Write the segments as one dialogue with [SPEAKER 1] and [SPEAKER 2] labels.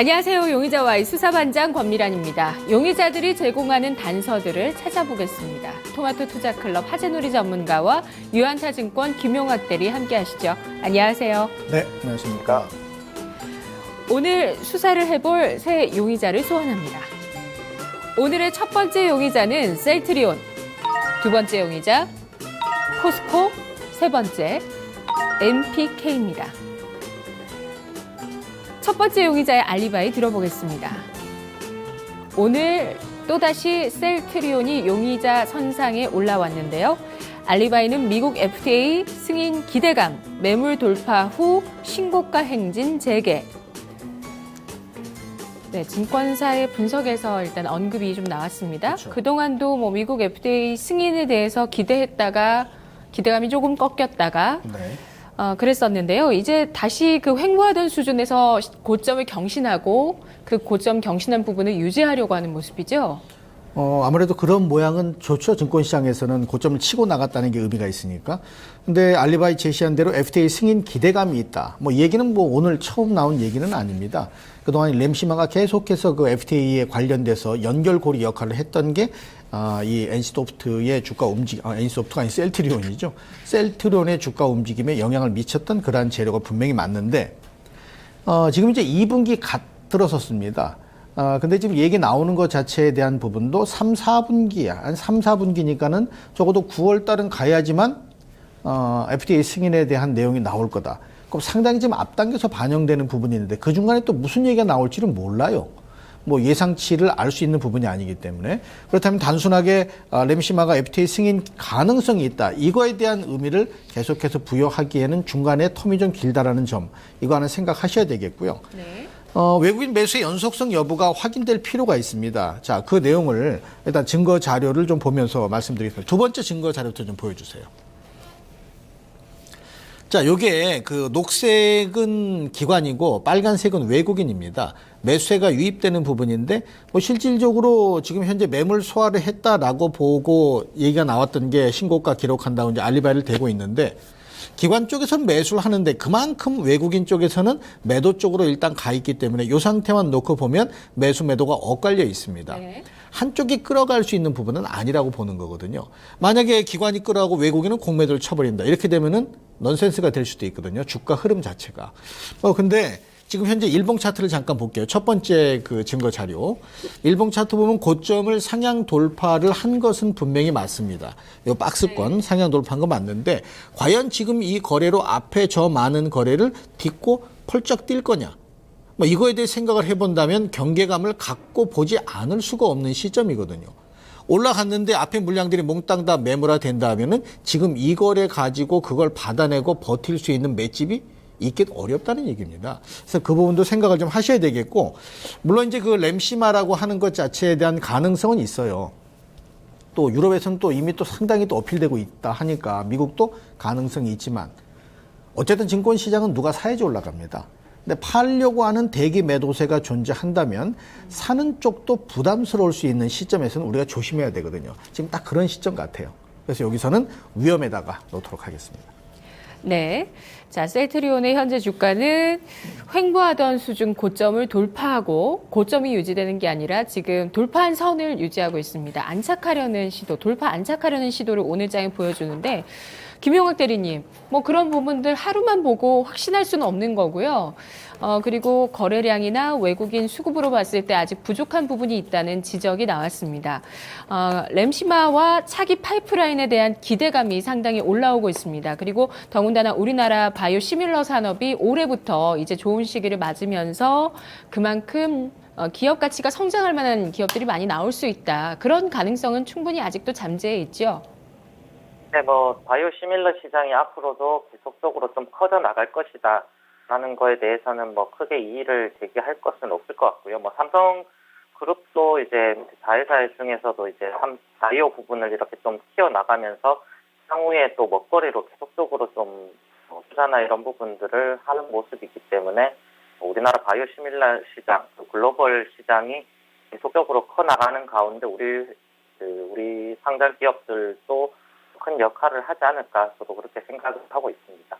[SPEAKER 1] 안녕하세요. 용의자와의 수사반장 권미란입니다. 용의자들이 제공하는 단서들을 찾아보겠습니다. 토마토 투자클럽 하재놀이 전문가와 유한타증권 김용학 대리 함께하시죠. 안녕하세요.
[SPEAKER 2] 네, 안녕하십니까.
[SPEAKER 1] 오늘 수사를 해볼 새 용의자를 소환합니다. 오늘의 첫 번째 용의자는 셀트리온, 두 번째 용의자 포스코, 세 번째 MPK입니다. 첫 번째 용의자의 알리바이 들어보겠습니다. 오늘 또다시 셀트리온이 용의자 선상에 올라왔는데요. 알리바이는 미국 FDA 승인 기대감, 매물 돌파 후 신고가 행진 재개. 네, 증권사의 분석에서 일단 언급이 좀 나왔습니다.
[SPEAKER 2] 그렇죠.
[SPEAKER 1] 그동안도 미국 FDA 승인에 대해서 기대했다가 기대감이 조금 꺾였다가
[SPEAKER 2] 네.
[SPEAKER 1] 그랬었는데요. 이제 다시 그 횡보하던 수준에서 고점을 경신하고 그 고점 경신한 부분을 유지하려고 하는 모습이죠.
[SPEAKER 2] 아무래도 그런 모양은 좋죠. 증권시장에서는 고점을 치고 나갔다는 게 의미가 있으니까. 근데 알리바이 제시한 대로 FDA 승인 기대감이 있다. 이 얘기는 오늘 처음 나온 얘기는 아닙니다. 그동안 램시마가 계속해서 그 FDA에 관련돼서 연결고리 역할을 했던 게 이 NC소프트의 주가 NC소프트가 아닌 셀트리온이죠. 셀트리온의 주가 움직임에 영향을 미쳤던 그러한 재료가 분명히 맞는데, 지금 이제 2분기 갓 들어섰습니다. 근데 지금 얘기 나오는 것 자체에 대한 부분도 3, 4분기야. 한 3, 4분기니까는 적어도 9월 달은 가야지만, FDA 승인에 대한 내용이 나올 거다. 그럼 상당히 지금 앞당겨서 반영되는 부분이 있는데 그 중간에 또 무슨 얘기가 나올지는 몰라요. 예상치를 알 수 있는 부분이 아니기 때문에. 그렇다면 단순하게 램시마가 FDA 승인 가능성이 있다. 이거에 대한 의미를 계속해서 부여하기에는 중간에 텀이 좀 길다라는 점. 이거 하나 생각하셔야 되겠고요.
[SPEAKER 1] 네.
[SPEAKER 2] 외국인 매수의 연속성 여부가 확인될 필요가 있습니다. 자, 그 내용을 일단 증거 자료를 좀 보면서 말씀드리겠습니다. 두 번째 증거 자료부터 좀 보여주세요. 자, 요게 그 녹색은 기관이고 빨간색은 외국인입니다. 매수세가 유입되는 부분인데 실질적으로 지금 현재 매물 소화를 했다라고 보고 얘기가 나왔던 게 신고가 기록한다고 이제 알리바이를 대고 있는데, 기관 쪽에서는 매수를 하는데 그만큼 외국인 쪽에서는 매도 쪽으로 일단 가 있기 때문에 이 상태만 놓고 보면 매수 매도가 엇갈려 있습니다.
[SPEAKER 1] 네.
[SPEAKER 2] 한쪽이 끌어갈 수 있는 부분은 아니라고 보는 거거든요. 만약에 기관이 끌어가고 외국인은 공매도를 쳐버린다. 이렇게 되면은 넌센스가 될 수도 있거든요. 주가 흐름 자체가. 근데 지금 현재 일봉 차트를 잠깐 볼게요. 첫 번째 그 증거 자료. 일봉 차트 보면 고점을 상향 돌파를 한 것은 분명히 맞습니다. 이 박스권 상향 돌파한 거 맞는데, 과연 지금 이 거래로 앞에 저 많은 거래를 딛고 펄쩍 뛸 거냐? 이거에 대해 생각을 해본다면 경계감을 갖고 보지 않을 수가 없는 시점이거든요. 올라갔는데 앞에 물량들이 몽땅 다 매물화 된다 하면은 지금 이 거래 가지고 그걸 받아내고 버틸 수 있는 맷집이 있기 어렵다는 얘기입니다. 그래서 그 부분도 생각을 좀 하셔야 되겠고, 물론 이제 그 램시마라고 하는 것 자체에 대한 가능성은 있어요. 또 유럽에서는 또 이미 또 상당히 또 어필되고 있다 하니까 미국도 가능성이 있지만, 어쨌든 증권시장은 누가 사야지 올라갑니다. 근데 팔려고 하는 대기 매도세가 존재한다면 사는 쪽도 부담스러울 수 있는 시점에서는 우리가 조심해야 되거든요. 지금 딱 그런 시점 같아요. 그래서 여기서는 위험에다가 놓도록 하겠습니다.
[SPEAKER 1] 네. 자, 셀트리온의 현재 주가는 횡보하던 수준 고점을 돌파하고, 고점이 유지되는 게 아니라 지금 돌파한 선을 유지하고 있습니다. 안착하려는 시도, 돌파 안착하려는 시도를 오늘 장에 보여주는데, 김용학 대리님, 그런 부분들 하루만 보고 확신할 수는 없는 거고요. 그리고 거래량이나 외국인 수급으로 봤을 때 아직 부족한 부분이 있다는 지적이 나왔습니다. 램시마와 차기 파이프라인에 대한 기대감이 상당히 올라오고 있습니다. 그리고 더군다나 우리나라 바이오 시밀러 산업이 올해부터 이제 좋은 시기를 맞으면서 그만큼 기업 가치가 성장할 만한 기업들이 많이 나올 수 있다. 그런 가능성은 충분히 아직도 잠재해 있죠.
[SPEAKER 3] 네, 바이오 시밀러 시장이 앞으로도 계속적으로 좀 커져 나갈 것이다 라는 거에 대해서는 크게 이의를 제기할 것은 없을 것 같고요. 삼성그룹도 이제 자회사 중에서도 이제 바이오 부분을 이렇게 좀 키워나가면서 향후에 또 먹거리로 계속적으로 좀 투자나 이런 부분들을 하는 모습이기 때문에 우리나라 바이오 시밀러 시장, 글로벌 시장이 계속적으로 커 나가는 가운데 우리 상장 기업들도 큰 역할을 하지 않을까 저도 그렇게 생각을 하고 있습니다.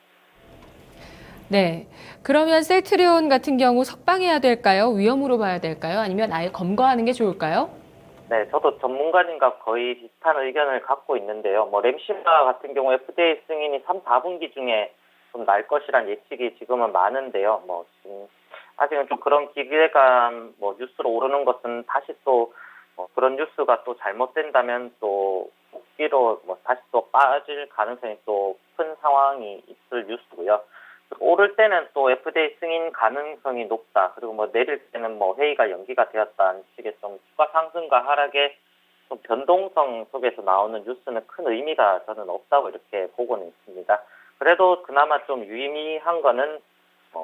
[SPEAKER 1] 네. 그러면 셀트리온 같은 경우 석방해야 될까요? 위험으로 봐야 될까요? 아니면 아예 검거하는 게 좋을까요?
[SPEAKER 3] 네, 저도 전문가님과 거의 비슷한 의견을 갖고 있는데요. 뭐 램시마 같은 경우 FDA 승인이 3, 4분기 중에 좀 날 것이란 예측이 지금은 많은데요. 뭐 지금 아직은 좀 그런 기대감 뭐 뉴스로 오르는 것은 다시 또 그런 뉴스가 또 잘못된다면 또 복귀로 뭐 다시 또 빠질 가능성이 또 큰 상황이 있을 뉴스고요. 오를 때는 또 FDA 승인 가능성이 높다. 그리고 뭐 내릴 때는 뭐 회의가 연기가 되었다는 식의 좀 주가 상승과 하락의 좀 변동성 속에서 나오는 뉴스는 큰 의미가 저는 없다고 이렇게 보고는 있습니다. 그래도 그나마 좀 유의미한 거는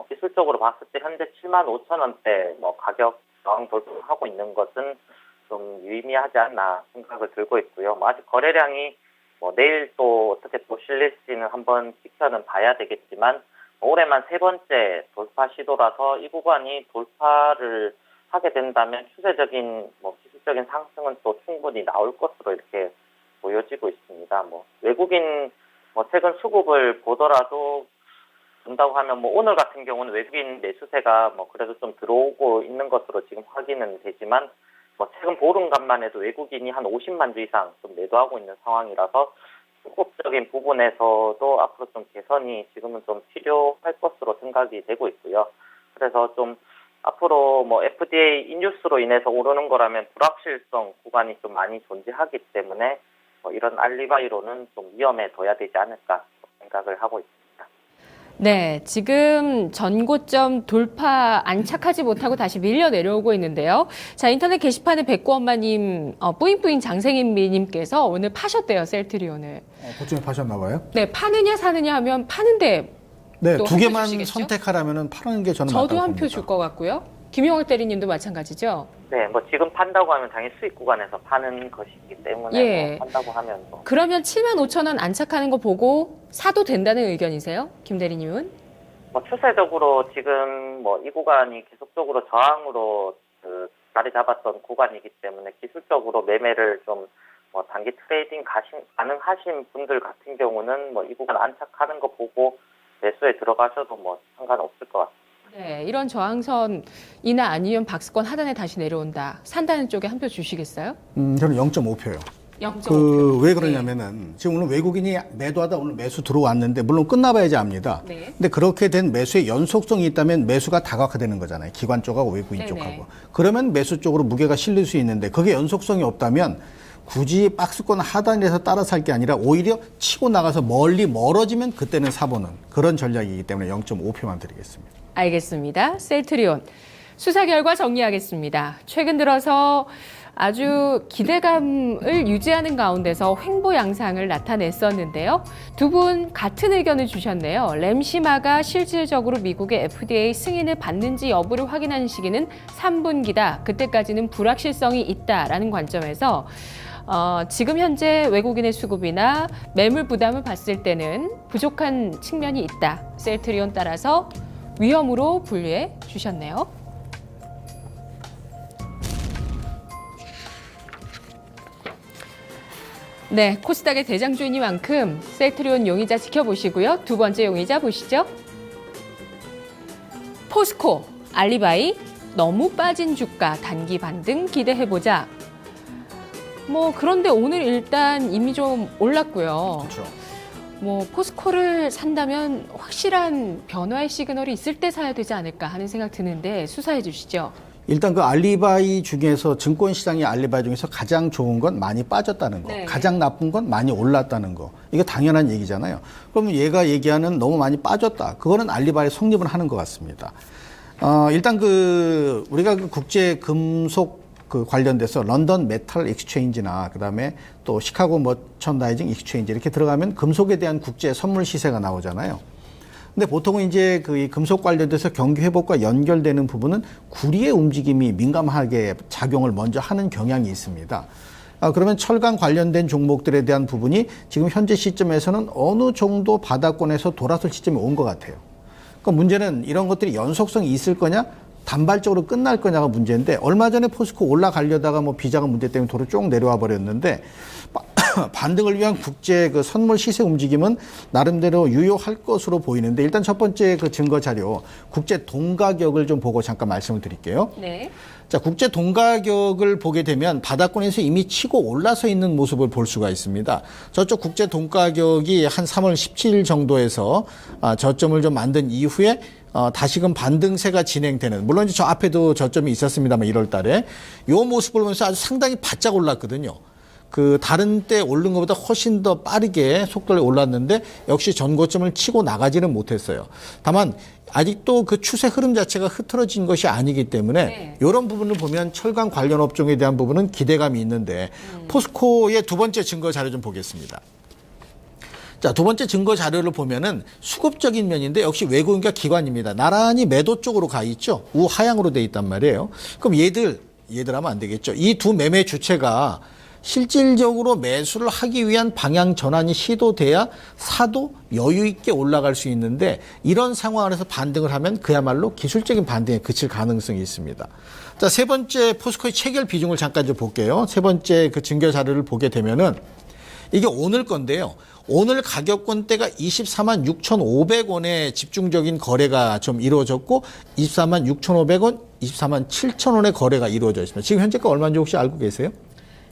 [SPEAKER 3] 기술적으로 봤을 때 현재 75,000원대 뭐 가격 저항 돌파하고 있는 것은 좀 유의미하지 않나 생각을 들고 있고요. 뭐 아직 거래량이 뭐 내일 또 어떻게 또 실릴지는 한번 지켜는 봐야 되겠지만 올해만 세 번째 돌파 시도라서 이 구간이 돌파를 하게 된다면 추세적인 뭐 기술적인 상승은 또 충분히 나올 것으로 이렇게 보여지고 있습니다. 뭐 외국인 뭐 최근 수급을 보더라도 본다고 하면 뭐 오늘 같은 경우는 외국인 매수세가 뭐 그래도 좀 들어오고 있는 것으로 지금 확인은 되지만 뭐 최근 보름간만 해도 외국인이 한 50만 주 이상 좀 매도하고 있는 상황이라서 수급적인 부분에서도 앞으로 좀 개선이 지금은 좀 필요할 것으로 생각이 되고 있고요. 그래서 좀 앞으로 뭐 FDA 인뉴스로 인해서 오르는 거라면 불확실성 구간이 좀 많이 존재하기 때문에 뭐 이런 알리바이로는 좀 위험해 둬야 되지 않을까 생각을 하고 있습니다.
[SPEAKER 1] 네, 지금 전고점 돌파 안착하지 못하고 다시 밀려 내려오고 있는데요. 자, 인터넷 게시판에 백구엄마님, 뿌잉뿌잉 장생인미님께서 오늘 파셨대요, 셀트리온을.
[SPEAKER 2] 고점에 파셨나 봐요?
[SPEAKER 1] 네, 파느냐 사느냐 하면 파는데
[SPEAKER 2] 네,
[SPEAKER 1] 또
[SPEAKER 2] 두
[SPEAKER 1] 한 표
[SPEAKER 2] 개만
[SPEAKER 1] 주시겠죠?
[SPEAKER 2] 선택하라면 파는 게 저는
[SPEAKER 1] 저도
[SPEAKER 2] 맞다고
[SPEAKER 1] 한 표
[SPEAKER 2] 봅니다.
[SPEAKER 1] 줄 것 같고요. 김용학 대리님도 마찬가지죠?
[SPEAKER 3] 네, 뭐 지금 판다고 하면 당연히 수익 구간에서 파는 것이기 때문에
[SPEAKER 1] 예.
[SPEAKER 3] 뭐 판다고 하면 뭐
[SPEAKER 1] 그러면 75,000원 안착하는 거 보고 사도 된다는 의견이세요? 김 대리님은?
[SPEAKER 3] 뭐 추세적으로 지금 뭐 이 구간이 계속적으로 저항으로 자리 잡았던 구간이기 때문에 기술적으로 매매를 좀 뭐 단기 트레이딩 가능하신 분들 같은 경우는 뭐 이 구간 안착하는 거 보고 매수에 들어가셔도 뭐 상관없을 것 같습니다.
[SPEAKER 1] 네, 이런 저항선이나 아니면 박스권 하단에 다시 내려온다. 산다는 쪽에 한 표 주시겠어요?
[SPEAKER 2] 저는 0.5표요.
[SPEAKER 1] 0.5표.
[SPEAKER 2] 왜 그러냐면은 지금 오늘 외국인이 매도하다 오늘 매수 들어왔는데 물론 끝나봐야지 압니다.
[SPEAKER 1] 네.
[SPEAKER 2] 근데 그렇게 된 매수의 연속성이 있다면 매수가 다각화되는 거잖아요. 기관 쪽하고 외국인
[SPEAKER 1] 네네.
[SPEAKER 2] 쪽하고. 그러면 매수 쪽으로 무게가 실릴 수 있는데 그게 연속성이 없다면 굳이 박스권 하단에서 따라 살 게 아니라 오히려 치고 나가서 멀어지면 그때는 사보는 그런 전략이기 때문에 0.5표만 드리겠습니다.
[SPEAKER 1] 알겠습니다. 셀트리온. 수사 결과 정리하겠습니다. 최근 들어서 아주 기대감을 유지하는 가운데서 횡보 양상을 나타냈었는데요. 두 분 같은 의견을 주셨네요. 램시마가 실질적으로 미국의 FDA 승인을 받는지 여부를 확인하는 시기는 3분기다. 그때까지는 불확실성이 있다라는 관점에서 지금 현재 외국인의 수급이나 매물 부담을 봤을 때는 부족한 측면이 있다. 셀트리온 따라서 위험으로 분류해 주셨네요. 네, 코스닥의 대장주이니만큼 셀트리온 용의자 지켜보시고요. 두 번째 용의자 보시죠. 포스코, 알리바이, 너무 빠진 주가 단기 반등 기대해보자. 그런데 오늘 일단 이미 좀 올랐고요.
[SPEAKER 2] 그렇죠.
[SPEAKER 1] 포스코를 산다면 확실한 변화의 시그널이 있을 때 사야 되지 않을까 하는 생각 드는데 수사해 주시죠.
[SPEAKER 2] 일단 그 알리바이 중에서 증권시장의 알리바이 중에서 가장 좋은 건 많이 빠졌다는 거.
[SPEAKER 1] 네.
[SPEAKER 2] 가장 나쁜 건 많이 올랐다는 거. 이거 당연한 얘기잖아요. 그러면 얘가 얘기하는 너무 많이 빠졌다. 그거는 알리바이 성립을 하는 것 같습니다. 일단 우리가 국제 금속 관련돼서 런던 메탈 익스체인지나 그다음에 또 시카고 머천다이징 익스체인지 이렇게 들어가면 금속에 대한 국제 선물 시세가 나오잖아요. 근데 보통은 이제 이 금속 관련돼서 경기 회복과 연결되는 부분은 구리의 움직임이 민감하게 작용을 먼저 하는 경향이 있습니다. 그러면 철강 관련된 종목들에 대한 부분이 지금 현재 시점에서는 어느 정도 바닥권에서 돌아설 시점이 온 것 같아요. 그러니까 문제는 이런 것들이 연속성이 있을 거냐, 단발적으로 끝날 거냐가 문제인데 얼마 전에 포스코 올라가려다가 비자가 문제 때문에 도로 쭉 내려와 버렸는데 반등을 위한 국제 그 선물 시세 움직임은 나름대로 유효할 것으로 보이는데 일단 첫 번째 그 증거 자료 국제 동가격을 좀 보고 잠깐 말씀을 드릴게요.
[SPEAKER 1] 네.
[SPEAKER 2] 자, 국제 동가격을 보게 되면 바닥권에서 이미 치고 올라서 있는 모습을 볼 수가 있습니다. 저쪽 국제 동가격이 한 3월 17일 정도에서 저점을 좀 만든 이후에 다시금 반등세가 진행되는, 물론 이제 저 앞에도 저점이 있었습니다만 1월 달에 이 모습을 보면서 아주 상당히 바짝 올랐거든요. 그 다른 때 오른 것보다 훨씬 더 빠르게 속도를 올랐는데 역시 전고점을 치고 나가지는 못했어요. 다만 아직도 그 추세 흐름 자체가 흐트러진 것이 아니기 때문에 이런 부분을 보면 철강 관련 업종에 대한 부분은 기대감이 있는데 포스코의 두 번째 증거 자료 좀 보겠습니다. 자, 두 번째 증거 자료를 보면은 수급적인 면인데 역시 외국인과 기관입니다. 나란히 매도 쪽으로 가 있죠. 우하향으로 돼 있단 말이에요. 그럼 얘들 하면 안 되겠죠. 이 두 매매 주체가 실질적으로 매수를 하기 위한 방향 전환이 시도돼야 사도 여유 있게 올라갈 수 있는데 이런 상황 안에서 반등을 하면 그야말로 기술적인 반등에 그칠 가능성이 있습니다. 자, 세 번째 포스코의 체결 비중을 잠깐 좀 볼게요. 세 번째 그 증거 자료를 보게 되면은 이게 오늘 건데요. 오늘 가격권대가 24만 6,500원에 집중적인 거래가 좀 이루어졌고 24만 6,500원, 24만 7,000원의 거래가 이루어져 있습니다. 지금 현재가 얼마인지 혹시 알고 계세요?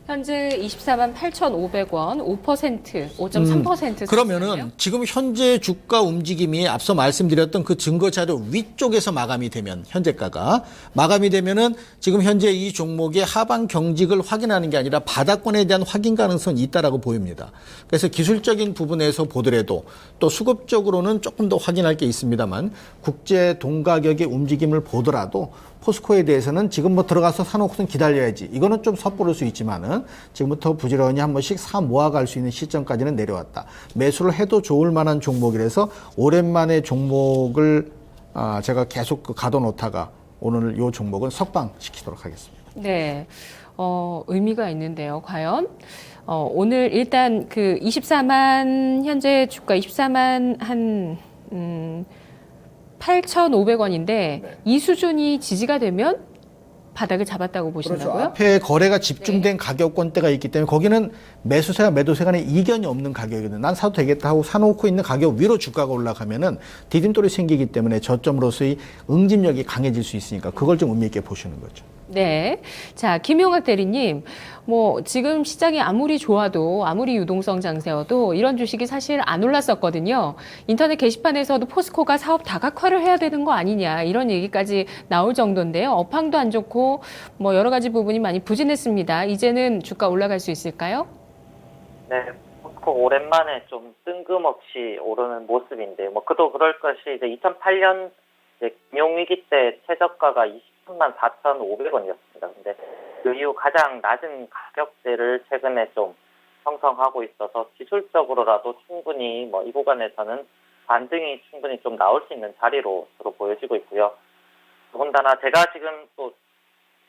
[SPEAKER 1] 현재 24만 8,500원, 5%, 5.3%
[SPEAKER 2] 그러면은 지금 현재 주가 움직임이 앞서 말씀드렸던 그 증거 자료 위쪽에서 마감이 되면 현재가가 마감이 되면은 지금 현재 이 종목의 하방 경직을 확인하는 게 아니라 바닥권에 대한 확인 가능성이 있다라고 보입니다. 그래서 기술적인 부분에서 보더라도 또 수급적으로는 조금 더 확인할 게 있습니다만 국제 동가격의 움직임을 보더라도 포스코에 대해서는 지금 뭐 들어가서 사놓고선 기다려야지. 이거는 좀 섣부를 수 있지만은 지금부터 부지런히 한 번씩 사 모아갈 수 있는 시점까지는 내려왔다. 매수를 해도 좋을 만한 종목이라서 오랜만에 종목을 제가 계속 가둬놓다가 오늘 이 종목은 석방시키도록 하겠습니다.
[SPEAKER 1] 네. 의미가 있는데요. 과연? 오늘 일단 그 24만, 현재 주가 24만 한, 8,500원인데 이 수준이 지지가 되면 바닥을 잡았다고 보신다고요?
[SPEAKER 2] 그렇죠. 앞에 거래가 집중된 가격권대가 있기 때문에 거기는 매수세와 매도세 간에 이견이 없는 가격이거든요. 난 사도 되겠다 하고 사놓고 있는 가격 위로 주가가 올라가면은 디딤돌이 생기기 때문에 저점으로서의 응집력이 강해질 수 있으니까 그걸 좀 의미 있게 보시는 거죠.
[SPEAKER 1] 네. 자, 김용학 대리님, 뭐, 지금 시장이 아무리 좋아도, 아무리 유동성 장세여도 이런 주식이 사실 안 올랐었거든요. 인터넷 게시판에서도 포스코가 사업 다각화를 해야 되는 거 아니냐, 이런 얘기까지 나올 정도인데요. 업황도 안 좋고, 뭐, 여러 가지 부분이 많이 부진했습니다. 이제는 주가 올라갈 수 있을까요?
[SPEAKER 3] 네, 포스코 오랜만에 좀 뜬금없이 오르는 모습인데, 뭐, 그도 그럴 것이 이제 2008년 금융위기 때 최저가가 23만 4,500원이었습니다. 근데 그 이후 가장 낮은 가격대를 최근에 좀 형성하고 있어서 기술적으로라도 충분히 뭐 이 구간에서는 반등이 충분히 좀 나올 수 있는 자리로 주로 보여지고 있고요. 더군다나 제가 지금 또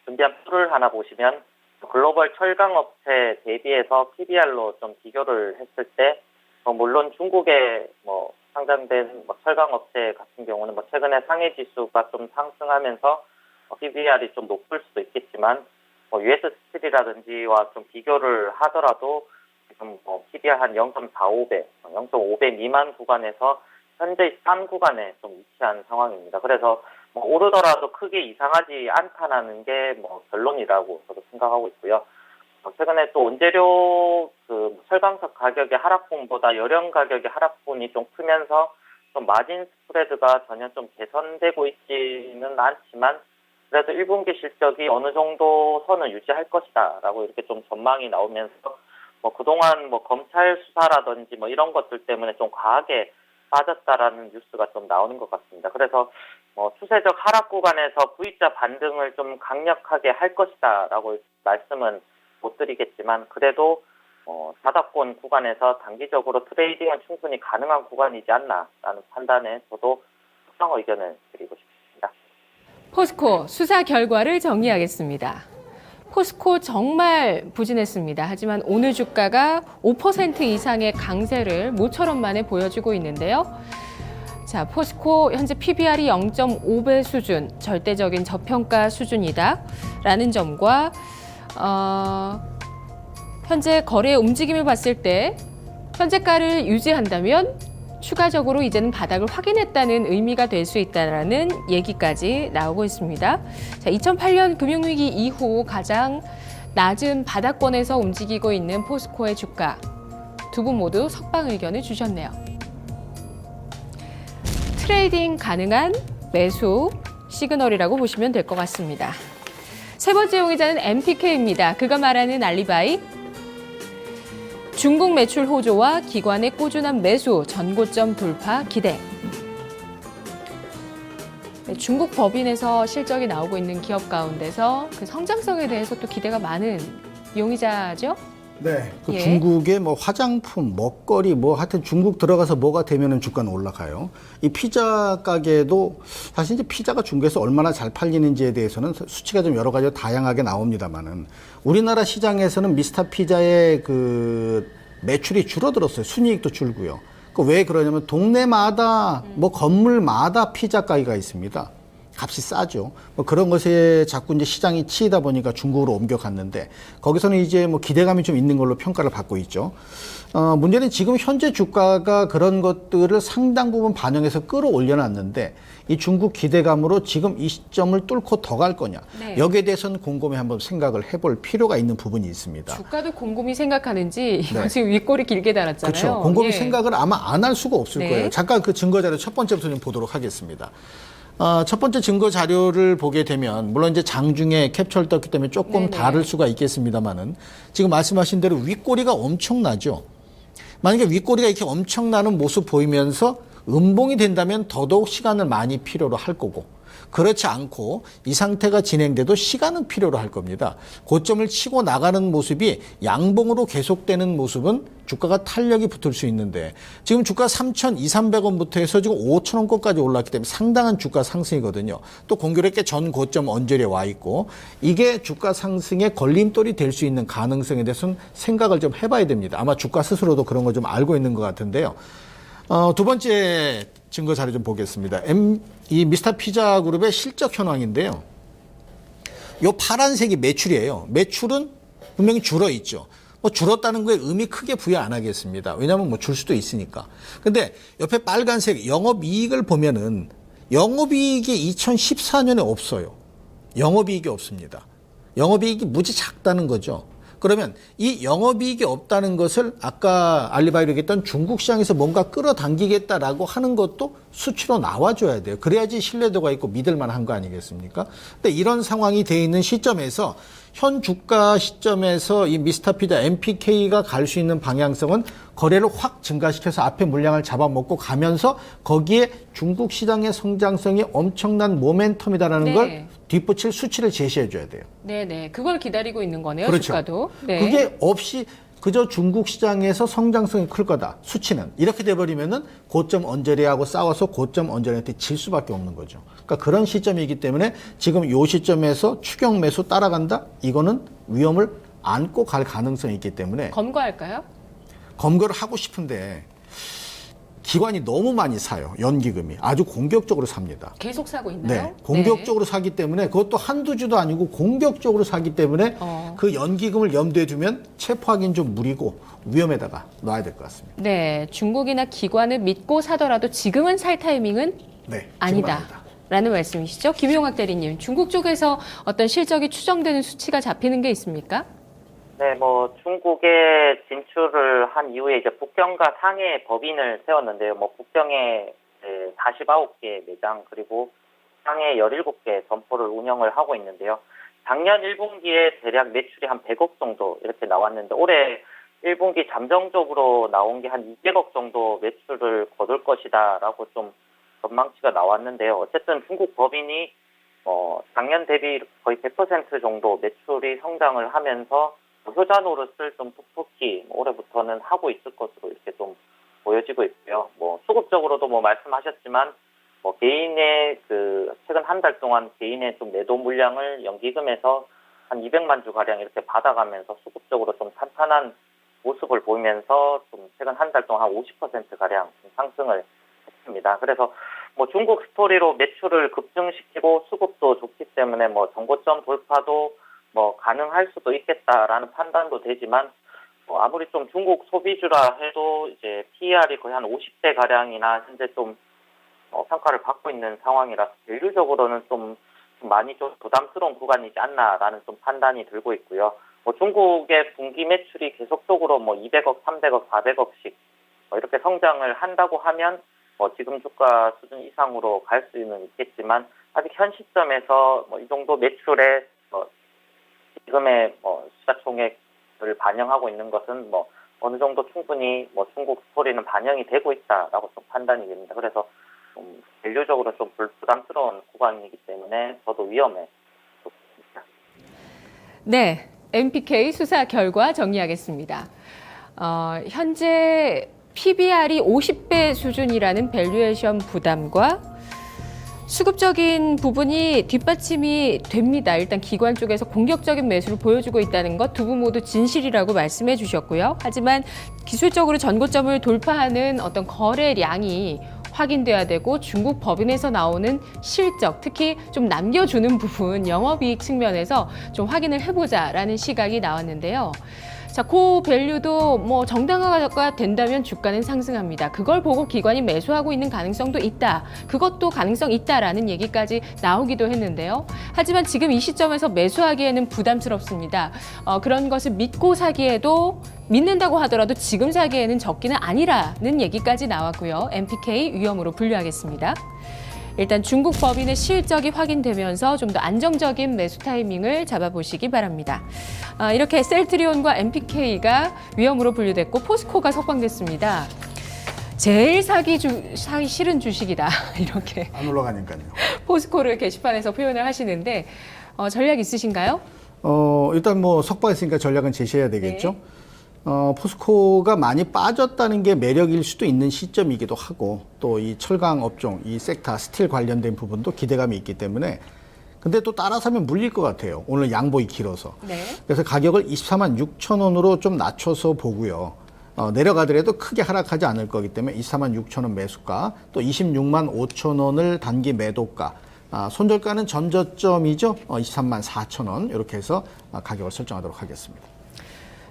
[SPEAKER 3] 준비한 표를 하나 보시면 글로벌 철강업체 대비해서 PBR로 좀 비교를 했을 때 물론 중국의 뭐 상장된 철강업체 같은 경우는 뭐 최근에 상해 지수가 좀 상승하면서 PBR이 좀 높을 수도 있겠지만 US 스틸이라든지와 좀 비교를 하더라도 지금 PBR 한 0.45배, 0.5배 미만 구간에서 현재 3구간에 좀 위치한 상황입니다. 그래서 오르더라도 크게 이상하지 않다는 게 결론이라고 저도 생각하고 있고요. 최근에 또 원재료 그 철강석 가격의 하락분보다 열연 가격의 하락분이 좀 크면서 좀 마진 스프레드가 전혀 좀 개선되고 있지는 않지만 그래도 1분기 실적이 어느 정도 선을 유지할 것이다라고 이렇게 좀 전망이 나오면서 그동안 검찰 수사라든지 이런 것들 때문에 좀 과하게 빠졌다라는 뉴스가 좀 나오는 것 같습니다. 그래서 추세적 하락 구간에서 V자 반등을 좀 강력하게 할 것이다라고 말씀은 못 드리겠지만 그래도 바닥권 구간에서 단기적으로 트레이딩은 충분히 가능한 구간이지 않나라는 판단에 저도 특성 의견을 드리고 싶습니다.
[SPEAKER 1] 포스코 수사 결과를 정리하겠습니다. 포스코 정말 부진했습니다. 하지만 오늘 주가가 5% 이상의 강세를 모처럼 만에 보여주고 있는데요. 자, 포스코 현재 PBR이 0.5배 수준, 절대적인 저평가 수준이다 라는 점과 현재 거래 움직임을 봤을 때 현재가를 유지한다면 추가적으로 이제는 바닥을 확인했다는 의미가 될 수 있다는 얘기까지 나오고 있습니다. 자, 2008년 금융위기 이후 가장 낮은 바닥권에서 움직이고 있는 포스코의 주가. 두 분 모두 석방 의견을 주셨네요. 트레이딩 가능한 매수 시그널이라고 보시면 될 것 같습니다. 세 번째 용의자는 MPK입니다. 그가 말하는 알리바이. 중국 매출 호조와 기관의 꾸준한 매수, 전고점 돌파 기대. 네, 중국 법인에서 실적이 나오고 있는 기업 가운데서 그 성장성에 대해서 또 기대가 많은 용의자죠?
[SPEAKER 4] 네. 그
[SPEAKER 1] 예.
[SPEAKER 4] 중국의 뭐 화장품, 먹거리, 뭐 하여튼 중국 들어가서 뭐가 되면은 주가는 올라가요. 이 피자 가게도 사실 이제 피자가 중국에서 얼마나 잘 팔리는지에 대해서는 수치가 좀 여러 가지로 다양하게 나옵니다만은 우리나라 시장에서는 미스터 피자의 그 매출이 줄어들었어요. 순이익도 줄고요. 그 왜 그러냐면 동네마다 뭐 건물마다 피자 가게가 있습니다. 값이 싸죠. 뭐 그런 것에 자꾸 이제 시장이 치이다 보니까 중국으로 옮겨갔는데 거기서는 이제 뭐 기대감이 좀 있는 걸로 평가를 받고 있죠. 문제는 지금 현재 주가가 그런 것들을 상당 부분 반영해서 끌어올려놨는데 이 중국 기대감으로 지금 이 시점을 뚫고 더 갈 거냐.
[SPEAKER 1] 네.
[SPEAKER 4] 여기에 대해서는 곰곰이 한번 생각을 해볼 필요가 있는 부분이 있습니다.
[SPEAKER 1] 주가도 곰곰이 생각하는지 이거
[SPEAKER 4] 네.
[SPEAKER 1] 지금 윗골이 길게 달았잖아요.
[SPEAKER 4] 그렇죠. 곰곰이
[SPEAKER 1] 예.
[SPEAKER 4] 생각을 아마 안 할 수가 없을
[SPEAKER 1] 네.
[SPEAKER 4] 거예요. 잠깐 그 증거 자료 첫 번째부터 좀 보도록 하겠습니다. 첫 번째 증거 자료를 보게 되면 물론 이제 장중에 캡처를 떴기 때문에 조금
[SPEAKER 1] 네네.
[SPEAKER 4] 다를 수가 있겠습니다만은 지금 말씀하신 대로 윗꼬리가 엄청나죠. 만약에 윗꼬리가 이렇게 엄청나는 모습 보이면서 음봉이 된다면 더더욱 시간을 많이 필요로 할 거고 그렇지 않고 이 상태가 진행돼도 시간은 필요로 할 겁니다. 고점을 치고 나가는 모습이 양봉으로 계속되는 모습은 주가가 탄력이 붙을 수 있는데 지금 주가 3,200~300원부터 해서 지금 5,000원권까지 올랐기 때문에 상당한 주가 상승이거든요. 또 공교롭게 전 고점 언저리에 와 있고 이게 주가 상승의 걸림돌이 될 수 있는 가능성에 대해서는 생각을 좀 해봐야 됩니다. 아마 주가 스스로도 그런 걸 좀 알고 있는 것 같은데요. 두 번째 증거 자료 좀 보겠습니다. 이 미스터 피자 그룹의 실적 현황인데요. 요 파란색이 매출이에요. 매출은 분명히 줄어 있죠. 뭐 줄었다는 거에 의미 크게 부여 안 하겠습니다. 왜냐하면 뭐 줄 수도 있으니까. 근데 옆에 빨간색 영업이익을 보면은 영업이익이 2014년에 없어요. 영업이익이 없습니다. 영업이익이 무지 작다는 거죠. 그러면 이 영업이익이 없다는 것을 아까 알리바이로 얘기했던 중국 시장에서 뭔가 끌어당기겠다라고 하는 것도 수치로 나와줘야 돼요. 그래야지 신뢰도가 있고 믿을만한 거 아니겠습니까? 근데 이런 상황이 돼 있는 시점에서 현 주가 시점에서 이 미스터 피자 MPK가 갈 수 있는 방향성은 거래를 확 증가시켜서 앞에 물량을 잡아먹고 가면서 거기에 중국 시장의 성장성이 엄청난 모멘텀이다라는
[SPEAKER 1] 네.
[SPEAKER 4] 걸 뒷붙일 수치를 제시해 줘야 돼요.
[SPEAKER 1] 네네. 그걸 기다리고 있는 거네요.
[SPEAKER 4] 그렇죠.
[SPEAKER 1] 주가도. 네.
[SPEAKER 4] 그게 없이 그저 중국 시장에서 성장성이 클 거다. 수치는. 이렇게 돼버리면은 고점 언저리하고 싸워서 고점 언저리한테 질 수밖에 없는 거죠. 그러니까 그런 시점이기 때문에 지금 요 시점에서 추경 매수 따라간다? 이거는 위험을 안고 갈 가능성이 있기 때문에
[SPEAKER 1] 검거할까요?
[SPEAKER 4] 검거를 하고 싶은데 기관이 너무 많이 사요. 연기금이. 아주 공격적으로 삽니다.
[SPEAKER 1] 계속 사고 있나요?
[SPEAKER 4] 네, 공격적으로 사기 때문에 그것도 한두 주도 아니고 공격적으로 사기 때문에 그 연기금을 염두에 두면 체포하기는 좀 무리고 위험에다가 놔야 될 것 같습니다.
[SPEAKER 1] 네, 중국이나 기관을 믿고 사더라도 지금은 살 타이밍은
[SPEAKER 4] 네, 지금
[SPEAKER 1] 아니다.
[SPEAKER 4] 아니다.
[SPEAKER 1] 라는 말씀이시죠? 김용학 대리님, 중국 쪽에서 어떤 실적이 추정되는 수치가 잡히는 게 있습니까?
[SPEAKER 3] 네, 뭐 중국에 진출을 한 이후에 이제 북경과 상해 법인을 세웠는데요. 뭐 북경에 49개 매장 그리고 상해 17개 점포를 운영을 하고 있는데요. 작년 1분기에 대략 매출이 한 100억 정도 이렇게 나왔는데 올해 1분기 잠정적으로 나온 게 한 200억 정도 매출을 거둘 것이다라고 좀 전망치가 나왔는데요. 어쨌든 중국 법인이 작년 대비 거의 100% 정도 매출이 성장을 하면서 효자 노릇을 좀 톡톡히 올해부터는 하고 있을 것으로 이렇게 좀 보여지고 있고요. 뭐 수급적으로도 뭐 말씀하셨지만 뭐 개인의 최근 한 달 동안 개인의 좀 매도 물량을 연기금에서 한 200만 주 가량 이렇게 받아가면서 수급적으로 좀 탄탄한 모습을 보이면서 좀 최근 한 달 동안 한 50% 가량 상승을 했습니다. 그래서 뭐 중국 스토리로 매출을 급증시키고 수급도 좋기 때문에 뭐 정고점 돌파도 뭐 가능할 수도 있겠다라는 판단도 되지만 아무리 좀 중국 소비주라 해도 이제 PER이 거의 한 50대 가량이나 현재 좀 평가를 받고 있는 상황이라 밸류적으로는 좀 많이 좀 부담스러운 구간이지 않나라는 좀 판단이 들고 있고요. 중국의 분기 매출이 계속적으로 200억, 300억, 400억씩 이렇게 성장을 한다고 하면 지금 주가 수준 이상으로 갈 수는 있겠지만 아직 현 시점에서 이 정도 매출에 지금의 시가총액을 반영하고 있는 것은 어느 정도 충분히 중국 스토리는 반영이 되고 있다라고 좀 판단이 됩니다. 그래서 좀 밸류적으로 좀 부담스러운 구간이기 때문에 저도 위험해.
[SPEAKER 1] 네, MPK 수사 결과 정리하겠습니다. 현재 PBR이 50배 수준이라는 밸류에이션 부담과 수급적인 부분이 뒷받침이 됩니다. 일단 기관 쪽에서 공격적인 매수를 보여주고 있다는 것 두 분 모두 진실이라고 말씀해 주셨고요. 하지만 기술적으로 전고점을 돌파하는 어떤 거래량이 확인돼야 되고 중국 법인에서 나오는 실적, 특히 좀 남겨주는 부분, 영업이익 측면에서 좀 확인을 해보자라는 시각이 나왔는데요. 자, 고 밸류도 정당화가 된다면 주가는 상승합니다. 그걸 보고 기관이 매수하고 있는 가능성도 있다. 그것도 가능성 있다라는 얘기까지 나오기도 했는데요. 하지만 지금 이 시점에서 매수하기에는 부담스럽습니다. 그런 것을 믿고 사기에도 믿는다고 하더라도 지금 사기에는 적기는 아니라는 얘기까지 나왔고요. MPK 위험으로 분류하겠습니다. 일단 중국 법인의 실적이 확인되면서 좀 더 안정적인 매수 타이밍을 잡아보시기 바랍니다. 이렇게 셀트리온과 MPK가 위험으로 분류됐고 포스코가 석방됐습니다. 제일 사기 싫은 주식이다. 이렇게
[SPEAKER 2] 안 올라가니까요.
[SPEAKER 1] 포스코를 게시판에서 표현을 하시는데 전략 있으신가요?
[SPEAKER 2] 일단 석방했으니까 전략은 제시해야 되겠죠. 포스코가 많이 빠졌다는 게 매력일 수도 있는 시점이기도 하고 또 이 철강 업종, 이 섹터, 스틸 관련된 부분도 기대감이 있기 때문에 근데 또 따라서면 물릴 것 같아요. 오늘 양보이 길어서.
[SPEAKER 1] 네.
[SPEAKER 2] 그래서 가격을 24만 6천 원으로 좀 낮춰서 보고요. 내려가더라도 크게 하락하지 않을 거기 때문에 24만 6천 원 매수가 또 26만 5천 원을 단기 매도가 손절가는 전저점이죠. 23만 4천 원 이렇게 해서 가격을 설정하도록 하겠습니다.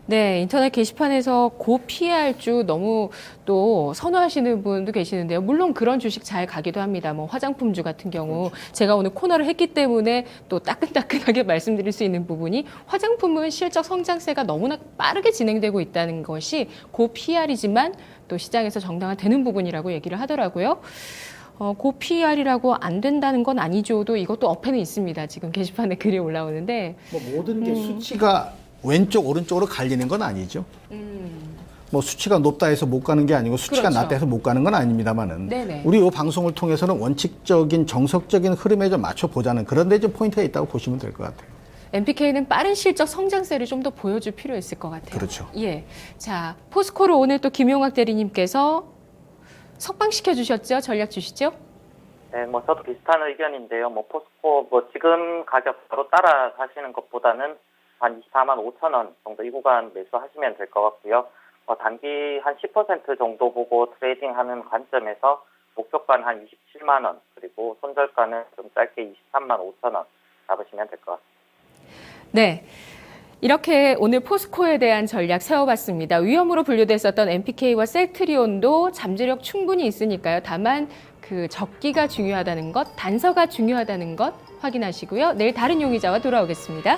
[SPEAKER 1] 네, 인터넷 게시판에서 고 PR주 너무 또 선호하시는 분도 계시는데요. 물론 그런 주식 잘 가기도 합니다. 화장품주 같은 경우 제가 오늘 코너를 했기 때문에 또 따끈따끈하게 말씀드릴 수 있는 부분이 화장품은 실적 성장세가 너무나 빠르게 진행되고 있다는 것이 고 PR이지만 또 시장에서 정당화되는 부분이라고 얘기를 하더라고요. 고 PR이라고 안 된다는 건 아니죠도 이것도 어폐는 있습니다. 지금 게시판에 글이 올라오는데
[SPEAKER 2] 모든 게 수치가 왼쪽 오른쪽으로 갈리는 건 아니죠. 수치가 높다 해서 못 가는 게 아니고 수치가
[SPEAKER 1] 그렇죠.
[SPEAKER 2] 낮다 해서 못 가는 건 아닙니다만은
[SPEAKER 1] 네네.
[SPEAKER 2] 우리 이 방송을 통해서는 원칙적인 정석적인 흐름에 좀 맞춰 보자는 그런 데 좀 포인트가 있다고 보시면 될 것 같아요.
[SPEAKER 1] MPK는 빠른 실적 성장세를 좀 더 보여줄 필요 있을 것 같아요.
[SPEAKER 2] 그렇죠.
[SPEAKER 1] 예. 자, 포스코를 오늘 또 김용학 대리님께서 석방시켜 주셨죠? 전략 주시죠?
[SPEAKER 3] 네, 저도 비슷한 의견인데요. 포스코 지금 가격 바로 따라 사시는 것보다는 한 24만 5천 원 정도 이 구간 매수하시면 될 것 같고요. 단기 한 10% 정도 보고 트레이딩하는 관점에서 목표가는 한 27만 원 그리고 손절가는 좀 짧게 23만 5천 원 잡으시면 될 것 같습니다.
[SPEAKER 1] 네. 이렇게 오늘 포스코에 대한 전략 세워봤습니다. 위험으로 분류됐었던 MPK와 셀트리온도 잠재력 충분히 있으니까요. 다만 그 적기가 중요하다는 것, 단서가 중요하다는 것 확인하시고요. 내일 다른 용의자와 돌아오겠습니다.